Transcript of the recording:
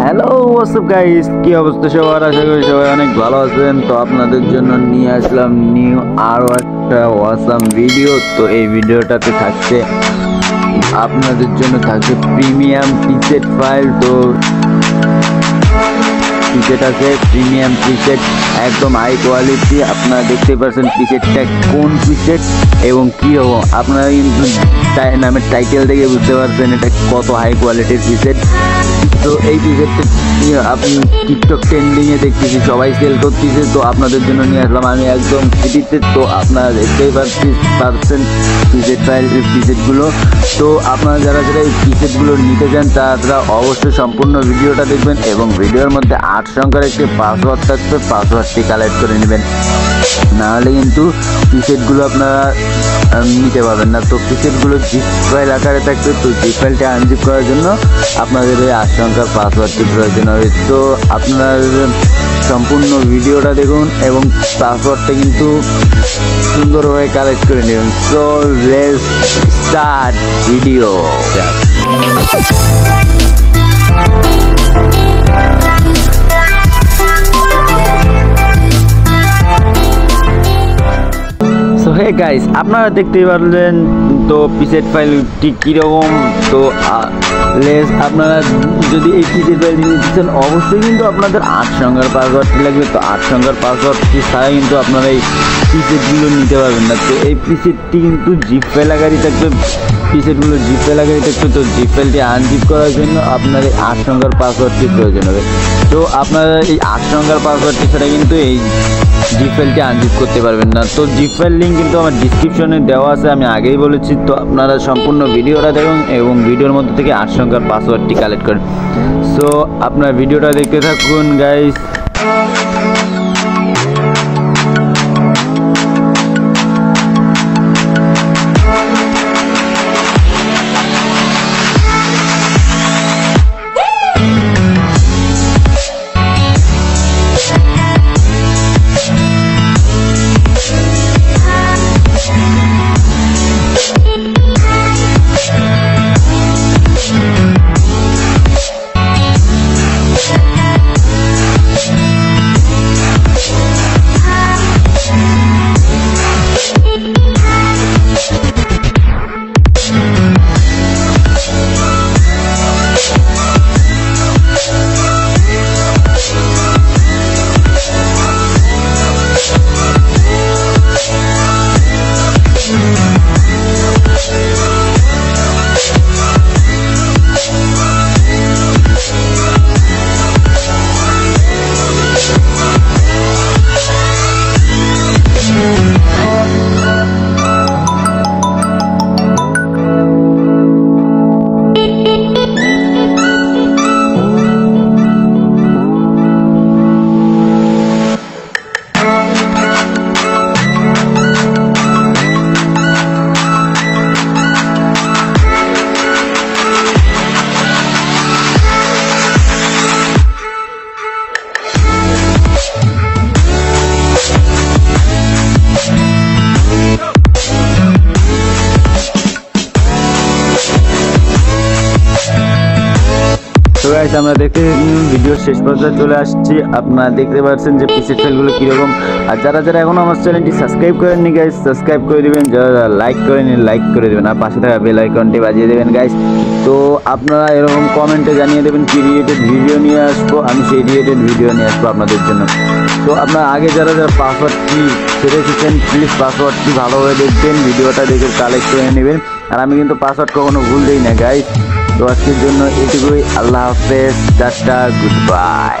Hello WhatsApp guys, কি অবস্থা সবার? আশা করি সবাই অনেক ভালো আছেন। তো আপনাদের জন্য নিয়ে আসলাম নিউ আরও একটা অসাম ভিডিও। তো এই ভিডিওটাতে থাকছে আপনাদের জন্য থাকছে প্রিমিয়াম প্রিসেট ফাইল। তো প্রিসেট আছে প্রিমিয়াম প্রিসেট, একদম হাই কোয়ালিটি। আপনারা দেখতে পাচ্ছেন প্রিসেটটা কোন প্রিসেট এবং কী হবো, আপনারা কিন্তু নামের টাইটেল দেখে বুঝতে পারছেন এটা কত হাই কোয়ালিটির প্রিসেট। তো এই প্রিসেটটা আপনি টিকটক ট্রেন্ডিংয়ে দেখতেছি সবাই সেল করতেছে। তো আপনাদের জন্য নিয়ে আসলাম আমি একদম ফ্রিতে। তো আপনারা দেখতেই পারছেন প্রিসেট ফাইল প্রিসেটগুলো। তো আপনারা যারা যারা এই প্রিসেটগুলো নিতে চান তারা অবশ্যই সম্পূর্ণ ভিডিওটা দেখবেন এবং ভিডিওর মধ্যে 8 সংখ্যার একটি পাসওয়ার্ড থাকবে, পাসওয়ার্ডটি কালেক্ট করে নেবেন, নাহলে কিন্তু প্রিসেটগুলো আপনারা নিতে পারবেন না। তো প্রিসেটগুলো জিপ ফাইল আকারে থাকবে। তো জিপ ফাইলটা আনজিপ করার জন্য আপনাদের এই 8 সংখ্যার পাসওয়ার্ডটি প্রয়োজন হবে। তো আপনারা সম্পূর্ণ ভিডিওটা দেখুন এবং পাসওয়ার্ডটা কিন্তু সুন্দরভাবে কালেক্ট করে নেবেন। So let's start video. So hey guys, আপনারা দেখতেই পারলেন তো প্রিসেট ফাইলটি কীরকম। তো আপনারা যদি এই প্রিসেট ফাইল নিতে চান অবশ্যই কিন্তু আপনাদের 8 সংখ্যার পাসওয়ার্ডটি লাগবে। তো 8 সংখ্যার পাসওয়ার্ডটি ছাড়া কিন্তু আপনারা এই প্রিসেটগুলো নিতে পারবেন না। তো এই প্রিসেটটি কিন্তু জিপ ফাইল আকারই থাকবে, প্রিসেটগুলো জিপ ফাইল আকারই থাকবে। তো জিপ ফাইলটি আনজিপ করার জন্য আপনার এই 8 সংখ্যার পাসওয়ার্ডটি প্রয়োজন হবে। তো আপনারা এই 8 সংখ্যার পাসওয়ার্ডটি ছাড়া কিন্তু এই জিপ ফাইলটি আনজিপ করতে পারবেন না। তো জিপ ফাইল লিঙ্ক কিন্তু আমার ডিসক্রিপশনে দেওয়া আছে, আমি আগেই বলেছি। তো আপনারা সম্পূর্ণ ভিডিওটা দেখুন এবং ভিডিওর মধ্যে থেকে 8 সংখ্যার পাসওয়ার্ডটি কালেক্ট করেন। সো আপনার ভিডিওটা দেখতে থাকুন গাইস। তো গাইস, আমরা দেখতে ভিডিওর শেষ পর্যায়ে চলে আসছি। আপনারা দেখতে পাচ্ছেন যে প্রিসেট ফাইলগুলো কীরকম। আর যারা যারা এখনও আমার চ্যানেলটি সাবস্ক্রাইব করেননি গাইস, সাবস্ক্রাইব করে দেবেন। যারা যারা লাইক করেনি লাইক করে দেবেন আর পাশে থাকা বেল আইকনটি বাজিয়ে দেবেন গাইস। তো আপনারা এরকম কমেন্টে জানিয়ে দেবেন কি রিলেটেড ভিডিও নিয়ে আসবো, আমি সেই রিলেটেড ভিডিও নিয়ে আসবো আপনাদের জন্য। তো আপনারা আগে যারা যারা পাসওয়ার্ডটি ছেড়ে এসেছেন প্লিজ পাসওয়ার্ডটি ভালোভাবে দেখবেন, ভিডিওটা দেখে কালেক্ট করে নেবেন। আর আমি কিন্তু পাসওয়ার্ড কখনো ভুল দিই না গাইস। তো আজকের জন্য এটুকুই। আল্লাহ হাফেজ, টাটা, গুড বাই।